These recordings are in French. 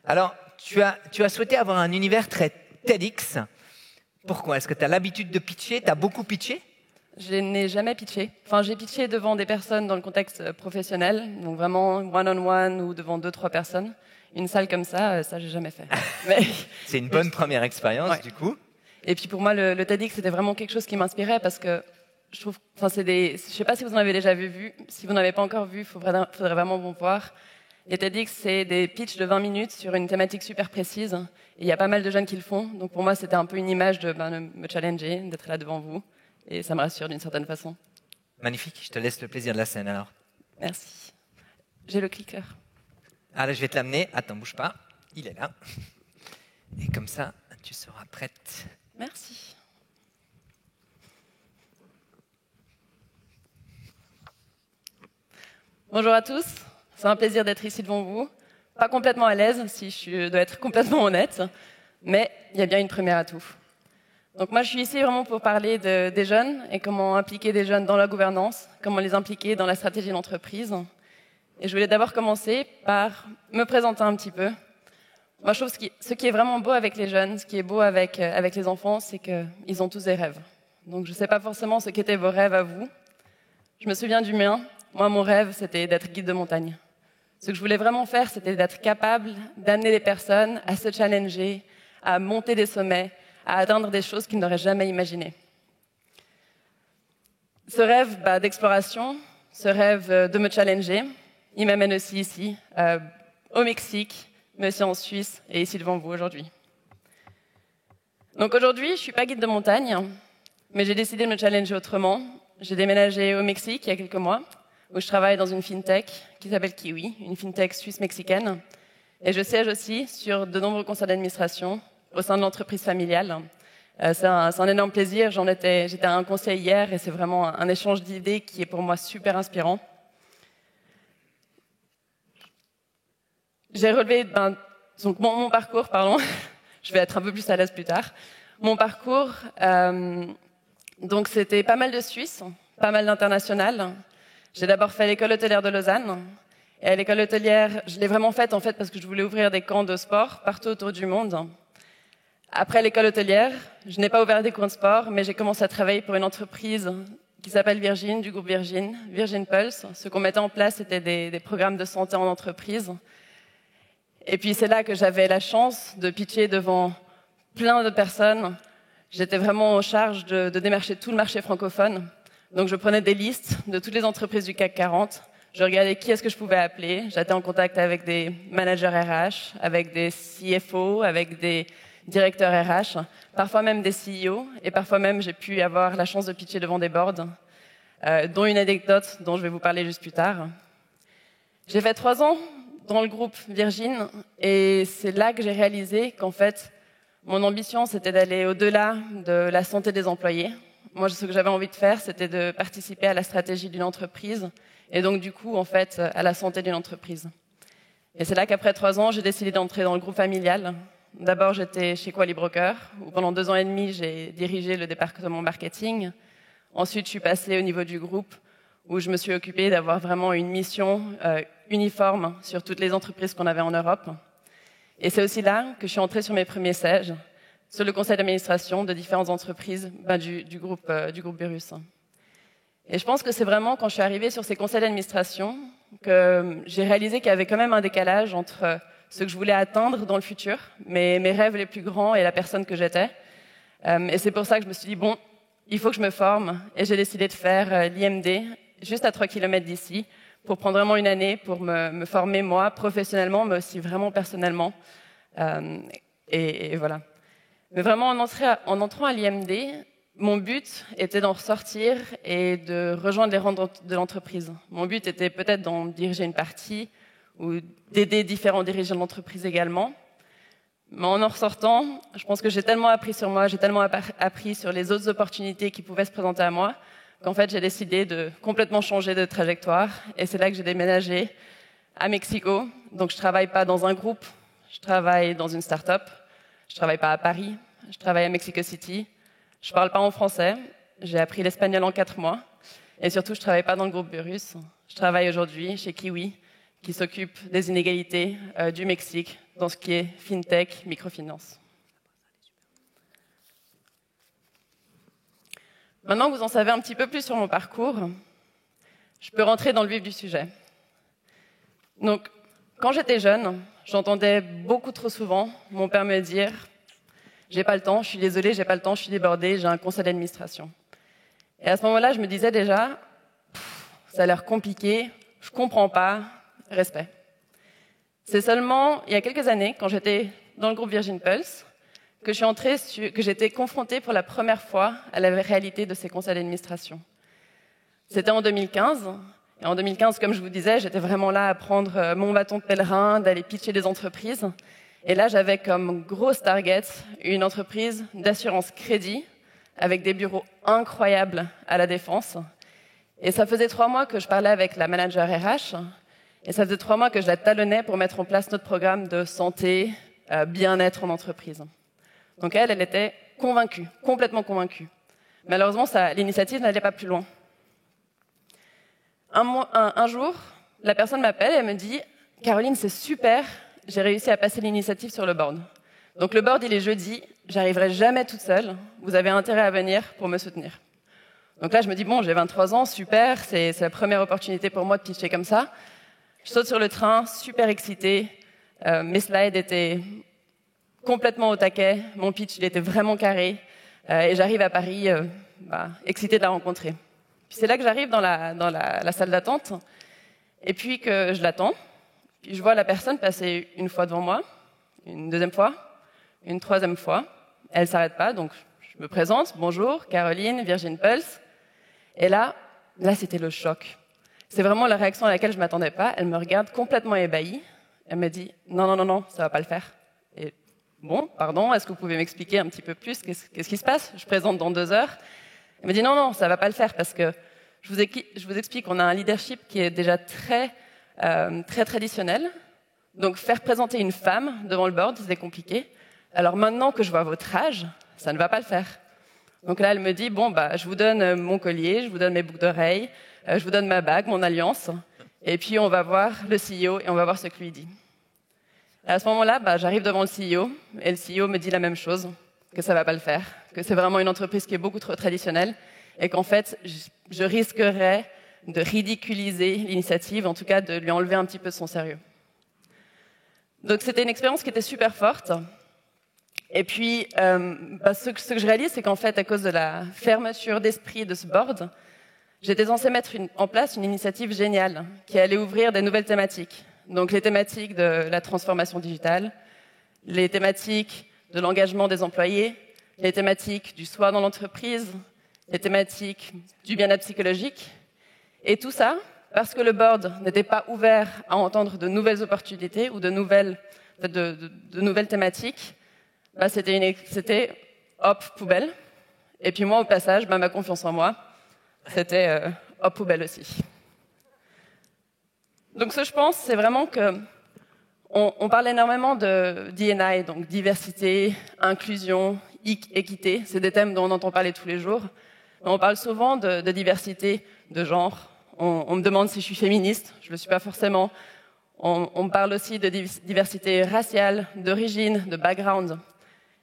Alors, tu as souhaité avoir un univers très TEDx. Pourquoi? Est-ce que tu as l'habitude de pitcher? Tu as beaucoup pitché? Je n'ai jamais pitché. Enfin, j'ai pitché devant des personnes dans le contexte professionnel, donc vraiment one-on-one ou devant 2-3 personnes. Une salle comme ça, j'ai jamais fait. Mais c'est une bonne première expérience, ouais. Du coup. Et puis pour moi, le TEDx, c'était vraiment quelque chose qui m'inspirait parce que je trouve, enfin, je sais pas si vous en avez déjà vu. Si vous n'avez pas encore vu, faudrait vraiment vous voir. Les TEDx, c'est des pitchs de 20 minutes sur une thématique super précise. Et il y a pas mal de jeunes qui le font. Donc pour moi, c'était un peu une image de me challenger, d'être là devant vous. Et ça me rassure d'une certaine façon. Magnifique, je te laisse le plaisir de la scène alors. Merci. J'ai le clicker. Allez, je vais te l'amener. Attends, bouge pas. Il est là. Et comme ça, tu seras prête. Merci. Bonjour à tous. C'est un plaisir d'être ici devant vous. Pas complètement à l'aise, si je dois être complètement honnête, mais il y a bien une première atout. Donc moi, je suis ici vraiment pour parler des jeunes et comment impliquer des jeunes dans la gouvernance, comment les impliquer dans la stratégie d'entreprise. Et je voulais d'abord commencer par me présenter un petit peu. Moi, je trouve ce qui est vraiment beau avec les jeunes, ce qui est beau avec les enfants, c'est qu'ils ont tous des rêves. Donc je ne sais pas forcément ce qu'étaient vos rêves à vous. Je me souviens du mien. Moi, mon rêve, c'était d'être guide de montagne. Ce que je voulais vraiment faire, c'était d'être capable d'amener les personnes à se challenger, à monter des sommets, à atteindre des choses qu'ils n'auraient jamais imaginées. Ce rêve d'exploration, ce rêve de me challenger, il m'amène aussi ici, au Mexique, mais aussi en Suisse et ici devant vous aujourd'hui. Donc aujourd'hui, je ne suis pas guide de montagne, mais j'ai décidé de me challenger autrement. J'ai déménagé au Mexique il y a quelques mois, où je travaille dans une fintech qui s'appelle Kiwi, une fintech suisse-mexicaine. Et je siège aussi sur de nombreux conseils d'administration au sein de l'entreprise familiale. C'est un énorme plaisir. J'étais à un conseil hier et c'est vraiment un échange d'idées qui est pour moi super inspirant. J'ai relevé donc mon parcours, pardon. Je vais être un peu plus à l'aise plus tard. Mon parcours, donc c'était pas mal de Suisse, pas mal d'international. J'ai d'abord fait l'école hôtelière de Lausanne. Et à l'école hôtelière, je l'ai vraiment faite en fait parce que je voulais ouvrir des camps de sport partout autour du monde. Après l'école hôtelière, je n'ai pas ouvert des cours de sport, mais j'ai commencé à travailler pour une entreprise qui s'appelle Virgin, du groupe Virgin, Virgin Pulse. Ce qu'on mettait en place, c'était des programmes de santé en entreprise. Et puis c'est là que j'avais la chance de pitcher devant plein de personnes. J'étais vraiment en charge de démarcher tout le marché francophone. Donc je prenais des listes de toutes les entreprises du CAC 40. Je regardais qui est-ce que je pouvais appeler. J'étais en contact avec des managers RH, avec des CFO, avec des directeurs RH, parfois même des CEO. Et parfois même, j'ai pu avoir la chance de pitcher devant des boards, dont une anecdote dont je vais vous parler juste plus tard. J'ai fait 3 ans dans le groupe Virgin et c'est là que j'ai réalisé qu'en fait, mon ambition, c'était d'aller au-delà de la santé des employés. Moi, ce que j'avais envie de faire, c'était de participer à la stratégie d'une entreprise et donc, du coup, en fait, à la santé d'une entreprise. Et c'est là qu'après 3 ans, j'ai décidé d'entrer dans le groupe familial. D'abord, j'étais chez Quali Broker, où pendant 2 ans et demi, j'ai dirigé le département marketing. Ensuite, je suis passée au niveau du groupe, où je me suis occupée d'avoir vraiment une mission uniforme sur toutes les entreprises qu'on avait en Europe. Et c'est aussi là que je suis entrée sur mes premiers sièges, sur le conseil d'administration de différentes entreprises du groupe Burrus. Et je pense que c'est vraiment quand je suis arrivée sur ces conseils d'administration que j'ai réalisé qu'il y avait quand même un décalage entre ce que je voulais atteindre dans le futur, mes rêves les plus grands et la personne que j'étais. Et c'est pour ça que je me suis dit, bon, il faut que je me forme. Et j'ai décidé de faire l'IMD, juste à 3 km d'ici, pour prendre vraiment une année pour me former, moi, professionnellement, mais aussi vraiment personnellement. Et voilà. Mais vraiment, en entrant à l'IMD, mon but était d'en ressortir et de rejoindre les rangs de l'entreprise. Mon but était peut-être d'en diriger une partie ou d'aider différents dirigeants d'entreprise également. Mais en ressortant, je pense que j'ai tellement appris sur moi, j'ai tellement appris sur les autres opportunités qui pouvaient se présenter à moi, qu'en fait, j'ai décidé de complètement changer de trajectoire. Et c'est là que j'ai déménagé à Mexico. Donc, je travaille pas dans un groupe, je travaille dans une start-up. Je travaille pas à Paris, je travaille à Mexico City. Je parle pas en français, j'ai appris l'espagnol en 4 mois. Et surtout, je travaille pas dans le groupe Burrus. Je travaille aujourd'hui chez Kiwi, qui s'occupe des inégalités du Mexique, dans ce qui est fintech, microfinance. Maintenant que vous en savez un petit peu plus sur mon parcours, je peux rentrer dans le vif du sujet. Donc, quand j'étais jeune, j'entendais beaucoup trop souvent mon père me dire « J'ai pas le temps, je suis désolée, j'ai pas le temps, je suis débordée, j'ai un conseil d'administration. » Et à ce moment-là, je me disais déjà « Ça a l'air compliqué, je comprends pas, respect. » C'est seulement il y a quelques années, quand j'étais dans le groupe Virgin Pulse, que j'étais confrontée pour la première fois à la réalité de ces conseils d'administration. C'était en 2015. Et en 2015, comme je vous disais, j'étais vraiment là à prendre mon bâton de pèlerin, d'aller pitcher des entreprises. Et là, j'avais comme grosse target une entreprise d'assurance crédit avec des bureaux incroyables à la Défense. Et ça faisait 3 mois que je parlais avec la manager RH. Et ça faisait 3 mois que je la talonnais pour mettre en place notre programme de santé, bien-être en entreprise. Donc elle était convaincue, complètement convaincue. Malheureusement, l'initiative n'allait pas plus loin. Un jour, la personne m'appelle et elle me dit « Caroline, c'est super, j'ai réussi à passer l'initiative sur le board. Donc le board, il est jeudi, j'arriverai jamais toute seule, vous avez intérêt à venir pour me soutenir. » Donc là, je me dis « Bon, j'ai 23 ans, super, c'est la première opportunité pour moi de pitcher comme ça. » Je saute sur le train, super excitée, mes slides étaient complètement au taquet, mon pitch, il était vraiment carré, et j'arrive à Paris, excitée de la rencontrer. Puis c'est là que j'arrive dans la salle d'attente, et puis que je l'attends. Puis je vois la personne passer une fois devant moi, une deuxième fois, une troisième fois. Elle s'arrête pas, donc je me présente. Bonjour, Caroline, Virgin Pulse. Et là, c'était le choc. C'est vraiment la réaction à laquelle je m'attendais pas. Elle me regarde complètement ébahie. Elle me dit non, ça va pas le faire. Et bon, pardon, est-ce que vous pouvez m'expliquer un petit peu plus qu'est-ce qui se passe? Je présente dans 2 heures. Elle me dit non, ça va pas le faire parce que je vous explique, on a un leadership qui est déjà très traditionnel. Donc faire présenter une femme devant le board, c'est compliqué. Alors maintenant que je vois votre âge, ça ne va pas le faire. Donc là, elle me dit bon, je vous donne mon collier, je vous donne mes boucles d'oreilles, je vous donne ma bague, mon alliance, et puis on va voir le CEO et on va voir ce que lui dit. Et à ce moment-là, j'arrive devant le CEO et le CEO me dit la même chose, que ça va pas le faire, que c'est vraiment une entreprise qui est beaucoup trop traditionnelle et qu'en fait, je risquerais de ridiculiser l'initiative, en tout cas de lui enlever un petit peu de son sérieux. Donc c'était une expérience qui était super forte. Et puis, ce que je réalise, c'est qu'en fait, à cause de la fermeture d'esprit de ce board, j'étais censée mettre en place une initiative géniale qui allait ouvrir des nouvelles thématiques. Donc les thématiques de la transformation digitale, les thématiques de l'engagement des employés, les thématiques du soin dans l'entreprise, les thématiques du bien-être psychologique. Et tout ça parce que le board n'était pas ouvert à entendre de nouvelles opportunités ou de nouvelles thématiques. C'était hop, poubelle. Et puis moi, au passage, ma confiance en moi, c'était hop, poubelle aussi. Donc ce que je pense, c'est vraiment que on parle énormément de D&I, donc diversité, inclusion, équité. C'est des thèmes dont on entend parler tous les jours. Mais on parle souvent de diversité de genre. On me demande si je suis féministe. Je ne le suis pas forcément. On me parle aussi de diversité raciale, d'origine, de background.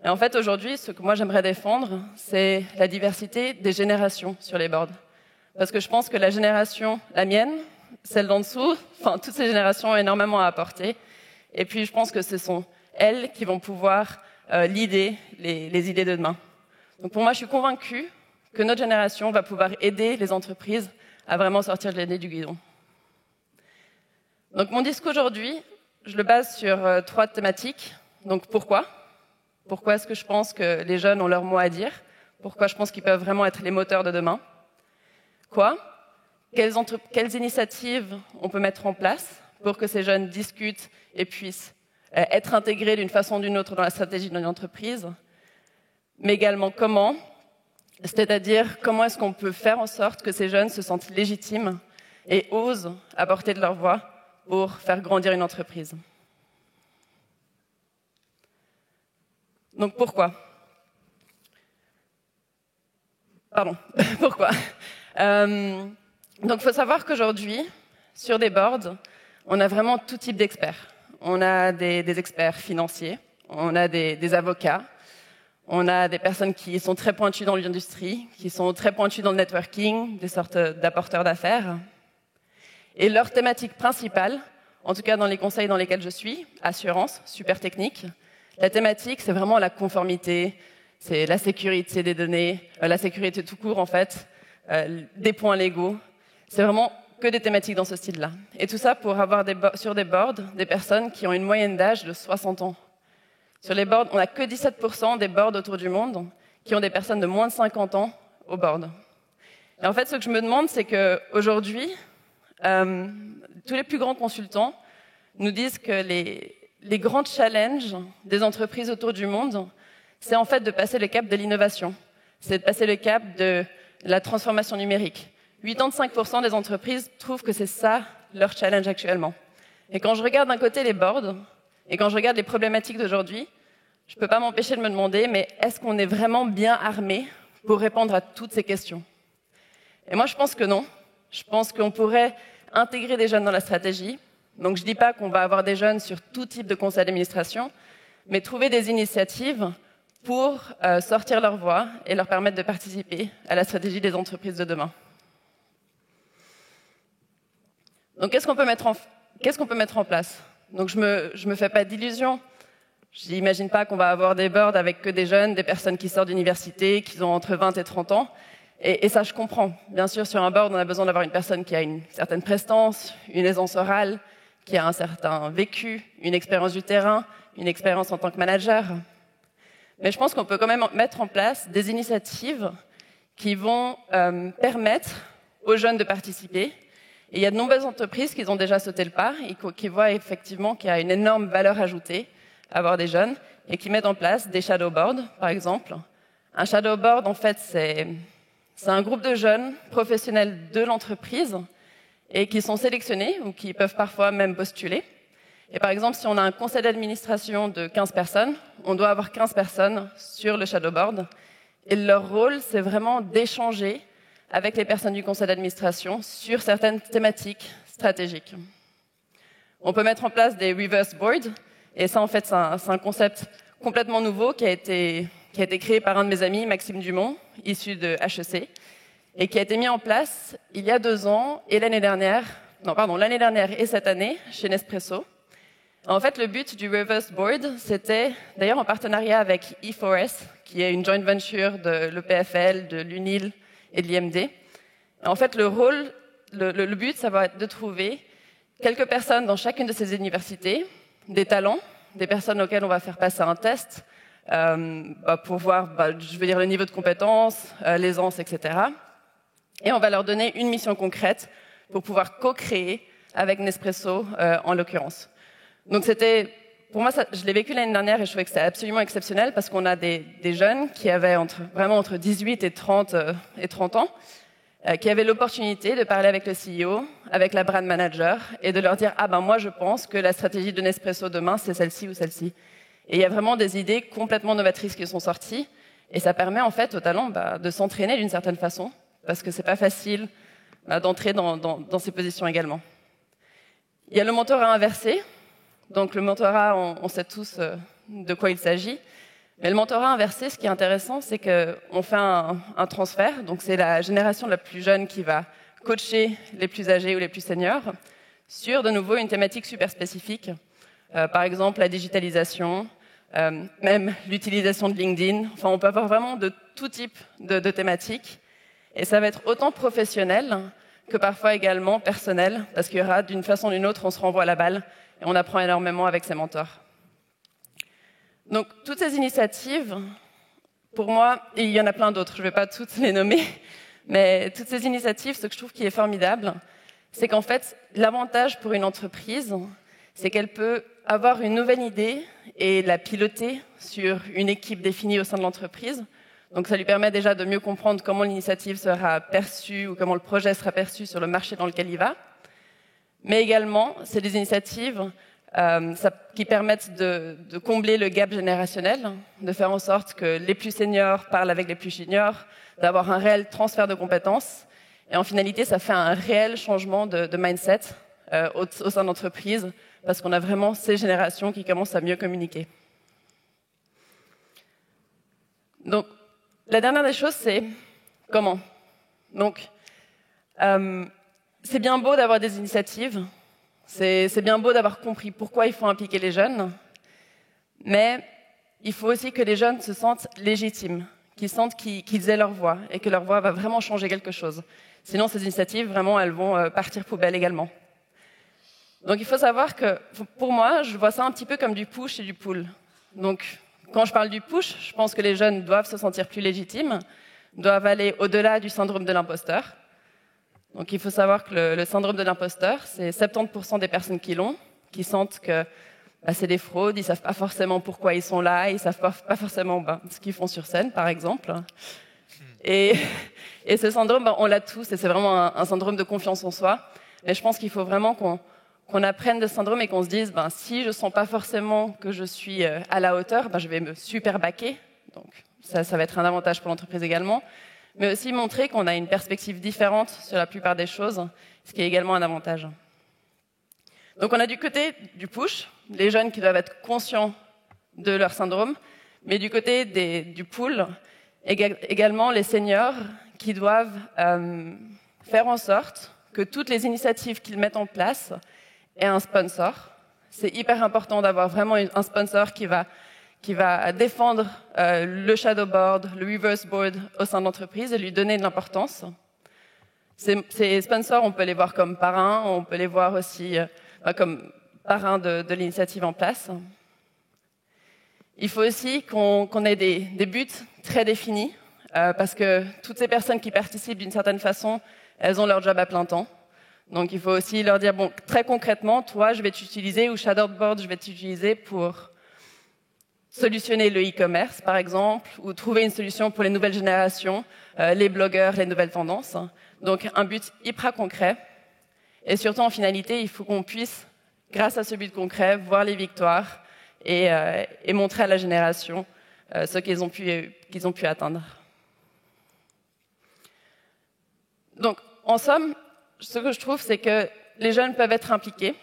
Et en fait, aujourd'hui, ce que moi j'aimerais défendre, c'est la diversité des générations sur les boards. Parce que je pense que la génération, la mienne, celle d'en dessous, toutes ces générations ont énormément à apporter. Et puis, je pense que ce sont elles qui vont pouvoir leader les idées de demain. Donc, pour moi, je suis convaincue que notre génération va pouvoir aider les entreprises à vraiment sortir de l'année du guidon. Donc, mon discours aujourd'hui, je le base sur 3 thématiques. Donc, pourquoi? Pourquoi est-ce que je pense que les jeunes ont leur mot à dire? Pourquoi je pense qu'ils peuvent vraiment être les moteurs de demain? Quoi? Quelles initiatives on peut mettre en place pour que ces jeunes discutent et puissent être intégrés d'une façon ou d'une autre dans la stratégie de notre entreprise? Mais également comment? C'est-à-dire comment est-ce qu'on peut faire en sorte que ces jeunes se sentent légitimes et osent apporter de leur voix pour faire grandir une entreprise? Donc pourquoi? Pourquoi? Donc il faut savoir qu'aujourd'hui, sur des boards, on a vraiment tout type d'experts. on a des experts financiers, on a des avocats, on a des personnes qui sont très pointues dans l'industrie, qui sont très pointues dans le networking, des sortes d'apporteurs d'affaires. Et leur thématique principale, en tout cas dans les conseils dans lesquels je suis, assurance, super technique, la thématique, c'est vraiment la conformité, c'est la sécurité des données, la sécurité tout court en fait, des points légaux. C'est vraiment que des thématiques dans ce style-là. Et tout ça pour avoir sur des boards des personnes qui ont une moyenne d'âge de 60 ans. Sur les boards, on n'a que 17% des boards autour du monde qui ont des personnes de moins de 50 ans au board. Et en fait, ce que je me demande, c'est qu'aujourd'hui, tous les plus grands consultants nous disent que les grands challenges des entreprises autour du monde, c'est en fait de passer le cap de l'innovation. C'est de passer le cap de la transformation numérique. 85% des entreprises trouvent que c'est ça leur challenge actuellement. Et quand je regarde d'un côté les boards, et quand je regarde les problématiques d'aujourd'hui, je ne peux pas m'empêcher de me demander, mais est-ce qu'on est vraiment bien armé pour répondre à toutes ces questions? Et moi, je pense que non. Je pense qu'on pourrait intégrer des jeunes dans la stratégie. Donc, je ne dis pas qu'on va avoir des jeunes sur tout type de conseil d'administration, mais trouver des initiatives pour sortir leur voix et leur permettre de participer à la stratégie des entreprises de demain. Donc, qu'est-ce qu'on peut mettre en place? Donc, je me fais pas d'illusions. Je n'imagine pas qu'on va avoir des boards avec que des jeunes, des personnes qui sortent d'université, qui ont entre 20 et 30 ans. Et ça, je comprends. Bien sûr, sur un board, on a besoin d'avoir une personne qui a une certaine prestance, une aisance orale, qui a un certain vécu, une expérience du terrain, une expérience en tant que manager. Mais je pense qu'on peut quand même mettre en place des initiatives qui vont permettre aux jeunes de participer. Et il y a de nombreuses entreprises qui ont déjà sauté le pas et qui voient effectivement qu'il y a une énorme valeur ajoutée à avoir des jeunes et qui mettent en place des shadow boards, par exemple. Un shadow board, en fait, c'est un groupe de jeunes professionnels de l'entreprise et qui sont sélectionnés ou qui peuvent parfois même postuler. Et par exemple, si on a un conseil d'administration de 15 personnes, on doit avoir 15 personnes sur le shadow board. Et leur rôle, c'est vraiment d'échanger avec les personnes du conseil d'administration sur certaines thématiques stratégiques. On peut mettre en place des reverse boards, et ça, en fait, c'est un concept complètement nouveau qui a été créé par un de mes amis, Maxime Dumont, issu de HEC, et qui a été mis en place il y a 2 ans et l'année dernière et cette année chez Nespresso. En fait, le but du reverse board, c'était d'ailleurs en partenariat avec E4S, qui est une joint venture de l'EPFL, de l'UNIL et de l'IMD. En fait, le but, ça va être de trouver quelques personnes dans chacune de ces universités, des talents, des personnes auxquelles on va faire passer un test pour voir, le niveau de compétences, l'aisance, etc. Et on va leur donner une mission concrète pour pouvoir co-créer avec Nespresso, en l'occurrence. Donc pour moi, je l'ai vécu l'année dernière et je trouvais que c'était absolument exceptionnel parce qu'on a des jeunes qui avaient entre 18 et 30 ans, qui avaient l'opportunité de parler avec le CEO, avec la brand manager et de leur dire moi je pense que la stratégie de Nespresso demain c'est celle-ci ou celle-ci. Et il y a vraiment des idées complètement novatrices qui sont sorties et ça permet en fait aux talents de s'entraîner d'une certaine façon parce que c'est pas facile d'entrer dans ces positions également. Il y a le mentorat inversé. Donc le mentorat, on sait tous de quoi il s'agit. Mais le mentorat inversé, ce qui est intéressant, c'est qu'on fait un transfert. Donc c'est la génération la plus jeune qui va coacher les plus âgés ou les plus seniors sur de nouveau une thématique super spécifique. Par exemple, la digitalisation, même l'utilisation de LinkedIn. Enfin, on peut avoir vraiment de tout type de thématiques. Et ça va être autant professionnel que parfois également personnel, parce qu'il y aura d'une façon ou d'une autre, on se renvoie la balle et on apprend énormément avec ses mentors. Donc, toutes ces initiatives, pour moi, et il y en a plein d'autres, je ne vais pas toutes les nommer, mais toutes ces initiatives, ce que je trouve qui est formidable, c'est qu'en fait, l'avantage pour une entreprise, c'est qu'elle peut avoir une nouvelle idée et la piloter sur une équipe définie au sein de l'entreprise. Donc, ça lui permet déjà de mieux comprendre comment l'initiative sera perçue ou comment le projet sera perçu sur le marché dans lequel il va. Mais également, c'est des initiatives qui permettent de combler le gap générationnel, de faire en sorte que les plus seniors parlent avec les plus juniors, d'avoir un réel transfert de compétences. Et en finalité, ça fait un réel changement de mindset au sein de l'entreprise parce qu'on a vraiment ces générations qui commencent à mieux communiquer. Donc, la dernière des choses, c'est comment. Donc, c'est bien beau d'avoir des initiatives, c'est bien beau d'avoir compris pourquoi il faut impliquer les jeunes, mais il faut aussi que les jeunes se sentent légitimes, qu'ils sentent qu'ils aient leur voix et que leur voix va vraiment changer quelque chose. Sinon, ces initiatives, vraiment, elles vont partir poubelle également. Donc, il faut savoir que, pour moi, je vois ça un petit peu comme du push et du pull. Donc, quand je parle du push, je pense que les jeunes doivent se sentir plus légitimes, doivent aller au-delà du syndrome de l'imposteur. Donc, il faut savoir que le syndrome de l'imposteur, c'est 70% des personnes qui l'ont, qui sentent que c'est des fraudes, ils ne savent pas forcément pourquoi ils sont là, ils ne savent pas forcément ce qu'ils font sur scène, par exemple. Et ce syndrome, on l'a tous, et c'est vraiment un syndrome de confiance en soi. Mais je pense qu'il faut vraiment qu'on apprenne de ce syndrome et qu'on se dise, si je ne sens pas forcément que je suis à la hauteur, je vais me super baquer. Donc ça va être un avantage pour l'entreprise également. Mais aussi montrer qu'on a une perspective différente sur la plupart des choses, ce qui est également un avantage. Donc on a du côté du push, les jeunes qui doivent être conscients de leur syndrome, mais du côté du pull, également les seniors qui doivent faire en sorte que toutes les initiatives qu'ils mettent en place aient un sponsor. C'est hyper important d'avoir vraiment un sponsor qui va défendre le shadowboard, le reverse board au sein de l'entreprise et lui donner de l'importance. Ces sponsors, on peut les voir comme parrains, on peut les voir aussi comme parrains de l'initiative en place. Il faut aussi qu'on ait des buts très définis, parce que toutes ces personnes qui participent d'une certaine façon, elles ont leur job à plein temps. Donc il faut aussi leur dire, très concrètement, toi, je vais t'utiliser, ou Shadowboard, je vais t'utiliser pour solutionner le e-commerce, par exemple, ou trouver une solution pour les nouvelles générations, les blogueurs, les nouvelles tendances. Donc un but hyper concret. Et surtout, en finalité, il faut qu'on puisse, grâce à ce but concret, voir les victoires et montrer à la génération ce qu'ils ont pu atteindre. Donc, en somme, ce que je trouve, c'est que les jeunes peuvent être impliqués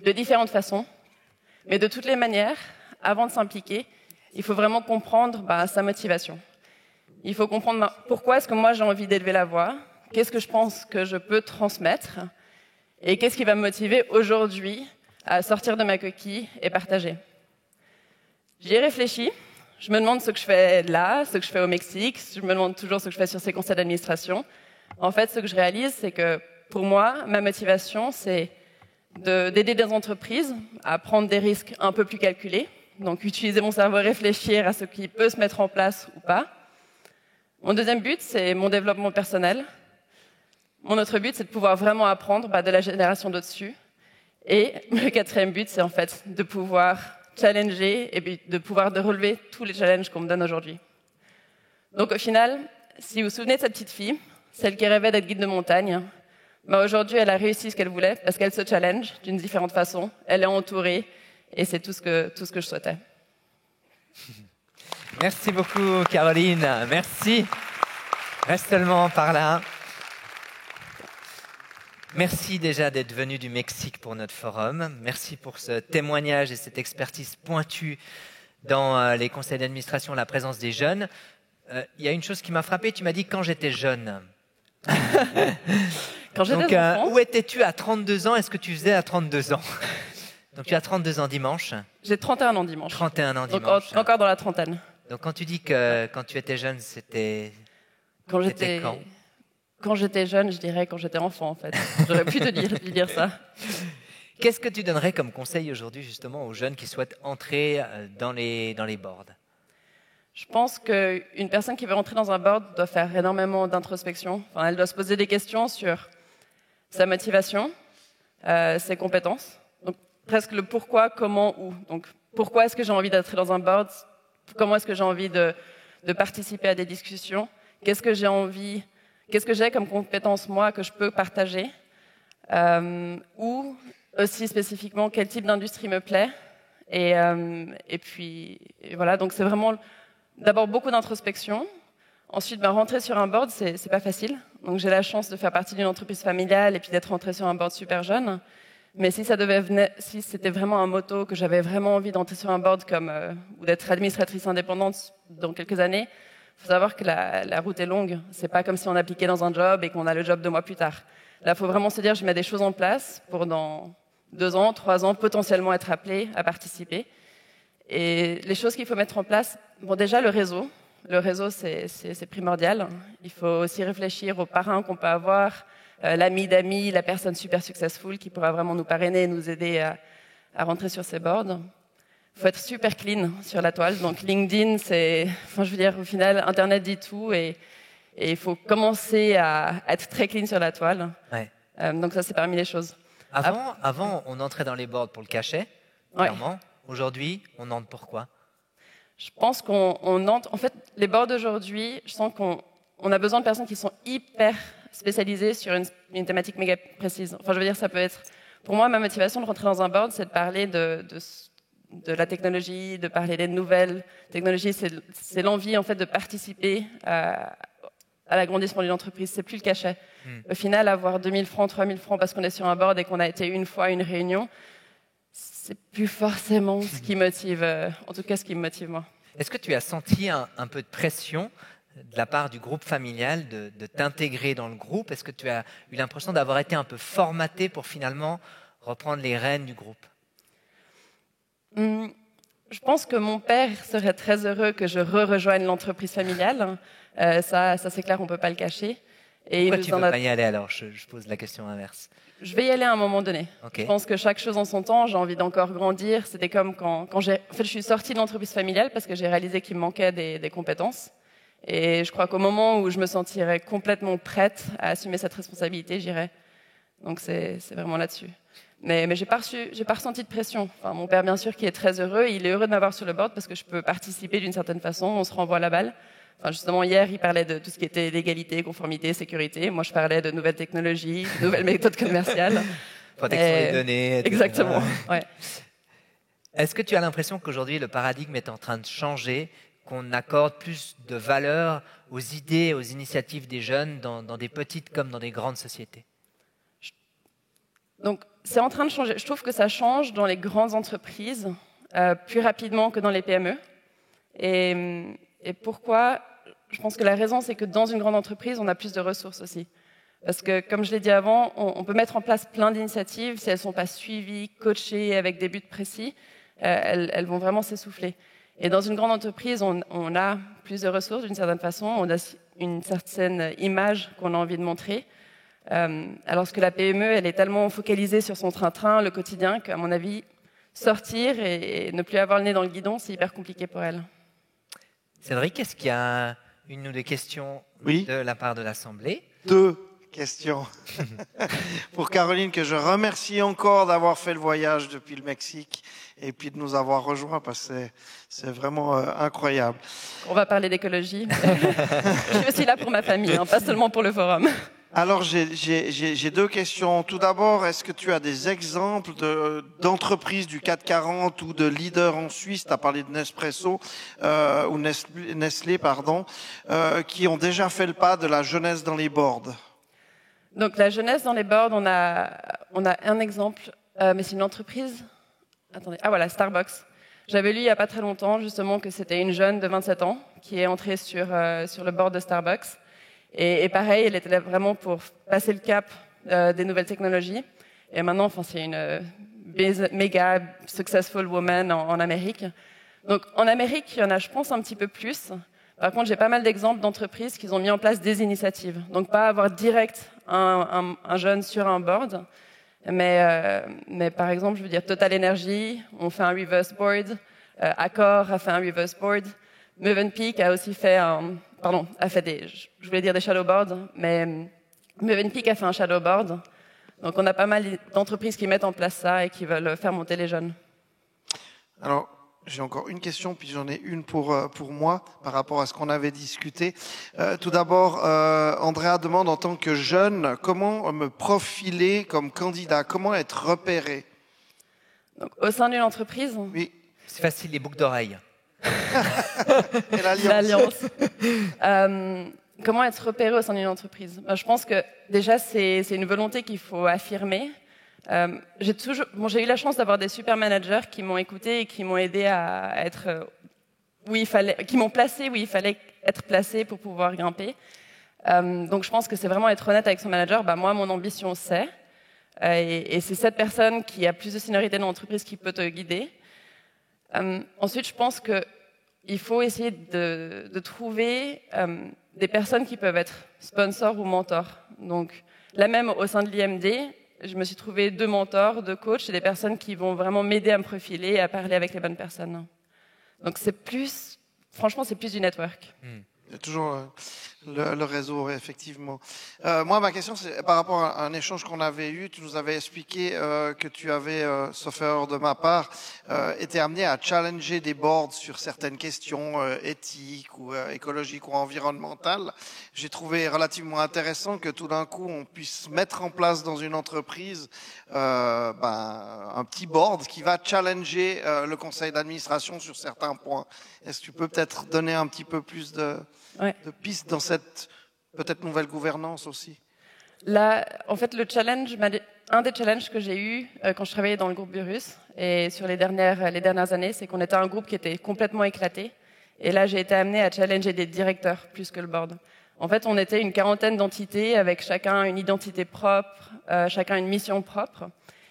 de différentes façons, mais de toutes les manières, avant de s'impliquer, il faut vraiment comprendre sa motivation. Il faut comprendre pourquoi est-ce que moi j'ai envie d'élever la voix, qu'est-ce que je pense que je peux transmettre, et qu'est-ce qui va me motiver aujourd'hui à sortir de ma coquille et partager. J'y ai réfléchi, je me demande ce que je fais là, ce que je fais au Mexique, je me demande toujours ce que je fais sur ces conseils d'administration. En fait, ce que je réalise, c'est que pour moi, ma motivation, c'est d'aider des entreprises à prendre des risques un peu plus calculés, donc utiliser mon cerveau, réfléchir à ce qui peut se mettre en place ou pas. Mon deuxième but, c'est mon développement personnel. Mon autre but, c'est de pouvoir vraiment apprendre de la génération d'au-dessus. Et le quatrième but, c'est en fait de pouvoir challenger et puis de pouvoir relever tous les challenges qu'on me donne aujourd'hui. Donc au final, si vous vous souvenez de cette petite fille, celle qui rêvait d'être guide de montagne, aujourd'hui, elle a réussi ce qu'elle voulait parce qu'elle se challenge d'une différente façon. Elle est entourée et c'est tout ce que je souhaitais. Merci beaucoup, Caroline. Merci. Reste seulement par là. Merci déjà d'être venue du Mexique pour notre forum. Merci pour ce témoignage et cette expertise pointue dans les conseils d'administration, la présence des jeunes. Il y a une chose qui m'a frappé, tu m'as dit quand j'étais jeune. Quand j'étais enfant. Où étais-tu à 32 ans? Est-ce que tu faisais à 32 ans? Donc tu as 32 ans dimanche. J'ai 31 ans dimanche. 31 ans dimanche. Donc encore dans la trentaine. Donc quand tu dis que quand tu étais jeune, c'était... Quand j'étais jeune, je dirais quand j'étais enfant en fait. J'aurais pu te dire ça. Qu'est-ce que tu donnerais comme conseil aujourd'hui justement aux jeunes qui souhaitent entrer dans les boards? Je pense qu'une personne qui veut entrer dans un board doit faire énormément d'introspection. Elle doit se poser des questions sur sa motivation, ses compétences. Donc presque le pourquoi, comment, où. Donc pourquoi est-ce que j'ai envie d'entrer dans un board? Comment est-ce que j'ai envie de participer à des discussions? Qu'est-ce que j'ai comme compétences moi que je peux partager? Ou aussi spécifiquement quel type d'industrie me plaît? Et puis voilà, donc c'est vraiment d'abord beaucoup d'introspection. Ensuite, rentrer sur un board, c'est pas facile. Donc j'ai la chance de faire partie d'une entreprise familiale et puis d'être rentrée sur un board super jeune. Mais si si c'était vraiment un motto, que j'avais vraiment envie d'entrer sur un board ou d'être administratrice indépendante dans quelques années, il faut savoir que la route est longue. C'est pas comme si on appliquait dans un job et qu'on a le job 2 mois plus tard. Là, il faut vraiment se dire, je mets des choses en place pour dans 2 ans, 3 ans, potentiellement être appelé à participer. Et les choses qu'il faut mettre en place, bon, déjà le réseau. Le réseau, c'est primordial. Il faut aussi réfléchir aux parrains qu'on peut avoir, l'ami d'amis, la personne super successful qui pourra vraiment nous parrainer et nous aider à rentrer sur ces boards. Il faut être super clean sur la toile. Donc LinkedIn, je veux dire, au final, Internet dit tout et il faut commencer à être très clean sur la toile. Ouais. Donc ça, c'est parmi les choses. Avant, on entrait dans les boards pour le cachet, clairement. Ouais. Aujourd'hui, on entre pourquoi? Je pense qu'on entre... En fait, les boards d'aujourd'hui, je sens qu'on a besoin de personnes qui sont hyper spécialisées sur une thématique méga précise. Enfin, je veux dire, ça peut être... Pour moi, ma motivation de rentrer dans un board, c'est de parler de la technologie, de parler des nouvelles technologies. C'est l'envie, en fait, de participer à l'agrandissement d'une entreprise. C'est plus le cachet. Au final, avoir 2000 francs, 3000 francs parce qu'on est sur un board et qu'on a été une fois à une réunion, c'est plus forcément ce qui motive, en tout cas ce qui me motive moi. Est-ce que tu as senti un peu de pression de la part du groupe familial de t'intégrer dans le groupe? Est-ce que tu as eu l'impression d'avoir été un peu formaté pour finalement reprendre les rênes du groupe? Je pense que mon père serait très heureux que je rejoigne l'entreprise familiale. Ça c'est clair, on ne peut pas le cacher. Et pourquoi tu ne veux pas y aller alors? Je pose la question inverse. Je vais y aller à un moment donné. Okay. Je pense que chaque chose en son temps, j'ai envie d'encore grandir. C'était comme quand je suis sortie de l'entreprise familiale parce que j'ai réalisé qu'il me manquait des compétences. Et je crois qu'au moment où je me sentirais complètement prête à assumer cette responsabilité, j'irai. Donc c'est vraiment là-dessus. Mais j'ai pas ressenti de pression. Enfin, mon père, bien sûr, qui est très heureux, il est heureux de m'avoir sur le board parce que je peux participer d'une certaine façon. On se renvoie la balle. Enfin, justement, hier, il parlait de tout ce qui était légalité, conformité, sécurité. Moi, je parlais de nouvelles technologies, de nouvelles méthodes commerciales. Protection des données. Exactement. Ouais. Est-ce que tu as l'impression qu'aujourd'hui, le paradigme est en train de changer, qu'on accorde plus de valeur aux idées, aux initiatives des jeunes dans des petites comme dans des grandes sociétés? Donc, c'est en train de changer. Je trouve que ça change dans les grandes entreprises plus rapidement que dans les PME. Et pourquoi? Je pense que la raison, c'est que dans une grande entreprise, on a plus de ressources aussi. Parce que, comme je l'ai dit avant, on peut mettre en place plein d'initiatives. Si elles ne sont pas suivies, coachées, avec des buts précis, elles vont vraiment s'essouffler. Et dans une grande entreprise, on a plus de ressources d'une certaine façon. On a une certaine image qu'on a envie de montrer. Alors que la PME, elle est tellement focalisée sur son train-train, le quotidien, qu'à mon avis, sortir et ne plus avoir le nez dans le guidon, c'est hyper compliqué pour elle. Cédric, est-ce qu'il y a une ou deux questions de la part de l'Assemblée? 2 questions. Pour Caroline, que je remercie encore d'avoir fait le voyage depuis le Mexique et puis de nous avoir rejoints parce que c'est vraiment incroyable. On va parler d'écologie. Je suis aussi là pour ma famille, hein, pas seulement pour le forum. Alors, j'ai 2 questions. Tout d'abord, est-ce que tu as des exemples d'entreprises du CAC 40 ou de leaders en Suisse, tu as parlé de Nespresso ou Nestlé, pardon, qui ont déjà fait le pas de la jeunesse dans les boards? Donc, la jeunesse dans les boards, on a un exemple, mais c'est une entreprise. Attendez, voilà, Starbucks. J'avais lu il n'y a pas très longtemps, justement, que c'était une jeune de 27 ans qui est entrée sur le board de Starbucks. Et pareil, elle était là vraiment pour passer le cap des nouvelles technologies. Et maintenant, c'est une méga successful woman en Amérique. Donc, en Amérique, il y en a, je pense, un petit peu plus. Par contre, j'ai pas mal d'exemples d'entreprises qui ont mis en place des initiatives. Donc, pas avoir direct un jeune sur un board, mais par exemple, je veux dire, Total Energy, on fait un reverse board. Accor a fait un reverse board. Mövenpick a aussi fait je voulais dire des shadow boards, mais Mövenpick a fait un shadow board. Donc, on a pas mal d'entreprises qui mettent en place ça et qui veulent faire monter les jeunes. Alors, j'ai encore une question, puis j'en ai une pour moi par rapport à ce qu'on avait discuté. Tout d'abord, Andrea demande en tant que jeune, comment me profiler comme candidat, comment être repéré? Donc, au sein d'une entreprise? Oui. C'est facile, les boucles d'oreilles. Et l'alliance. Comment être repéré au sein d'une entreprise? Je pense que déjà, c'est une volonté qu'il faut affirmer. J'ai eu la chance d'avoir des super managers qui m'ont écouté et qui m'ont aidé à être qui m'ont placé où il fallait être placé pour pouvoir grimper. Donc je pense que c'est vraiment être honnête avec son manager. Moi, mon ambition, c'est. Et c'est cette personne qui a plus de seniorité dans l'entreprise qui peut te guider. Ensuite, je pense qu'il faut essayer de trouver des personnes qui peuvent être sponsors ou mentors. Donc là même, au sein de l'IMD, je me suis trouvé 2 mentors, 2 coachs et des personnes qui vont vraiment m'aider à me profiler et à parler avec les bonnes personnes. Donc franchement, c'est plus du network. Il y a toujours le réseau, effectivement. Moi, ma question, c'est par rapport à un échange qu'on avait eu. Tu nous avais expliqué que tu avais, sauf erreur de ma part, été amené à challenger des boards sur certaines questions éthiques ou écologiques ou environnementales. J'ai trouvé relativement intéressant que tout d'un coup, on puisse mettre en place dans une entreprise un petit board qui va challenger le conseil d'administration sur certains points. Est-ce que tu peux peut-être donner un petit peu plus de pistes dans cette peut-être nouvelle gouvernance aussi? Là, en fait, un des challenges que j'ai eu quand je travaillais dans le groupe Burus et sur les dernières années, c'est qu'on était un groupe qui était complètement éclaté. Et là, j'ai été amenée à challenger des directeurs plus que le board. En fait, on était une 40aine d'entités avec chacun une identité propre, chacun une mission propre.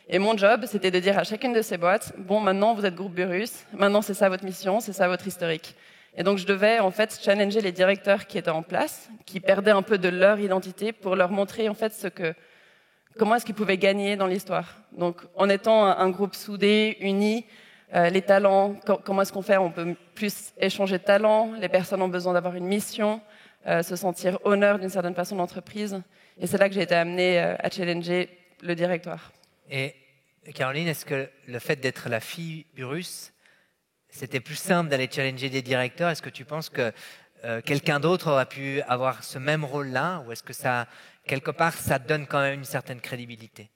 Et mon job, c'était de dire à chacune de ces boîtes, bon, maintenant vous êtes groupe Burus, maintenant c'est ça votre mission, c'est ça votre historique. Et donc je devais en fait challenger les directeurs qui étaient en place, qui perdaient un peu de leur identité pour leur montrer en fait comment est-ce qu'ils pouvaient gagner dans l'histoire. Donc en étant un groupe soudé, uni, les talents, comment est-ce qu'on fait? On peut plus échanger de talents, les personnes ont besoin d'avoir une mission, se sentir honneur d'une certaine façon d'entreprise. Et c'est là que j'ai été amenée à challenger le directoire. Et Caroline, est-ce que le fait d'être la fille Burus, c'était plus simple d'aller challenger des directeurs? Est-ce que tu penses que quelqu'un d'autre aurait pu avoir ce même rôle-là? Ou est-ce que quelque part, ça donne quand même une certaine crédibilité?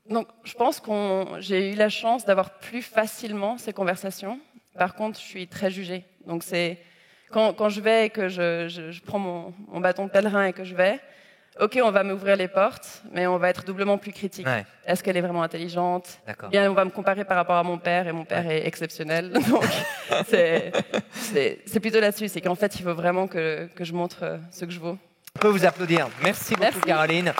Donc, je pense que j'ai eu la chance d'avoir plus facilement ces conversations. Par contre, je suis très jugée. Donc, c'est quand je vais et que je prends mon bâton de pèlerin et que je vais, ok, on va m'ouvrir les portes, mais on va être doublement plus critique. Ouais. Est-ce qu'elle est vraiment intelligente? D'accord. Bien, on va me comparer par rapport à mon père, et mon père est exceptionnel. Donc, c'est plutôt là-dessus. C'est qu'en fait, il faut vraiment que je montre ce que je vaux. On peut vous applaudir. Merci beaucoup, Merci. Caroline.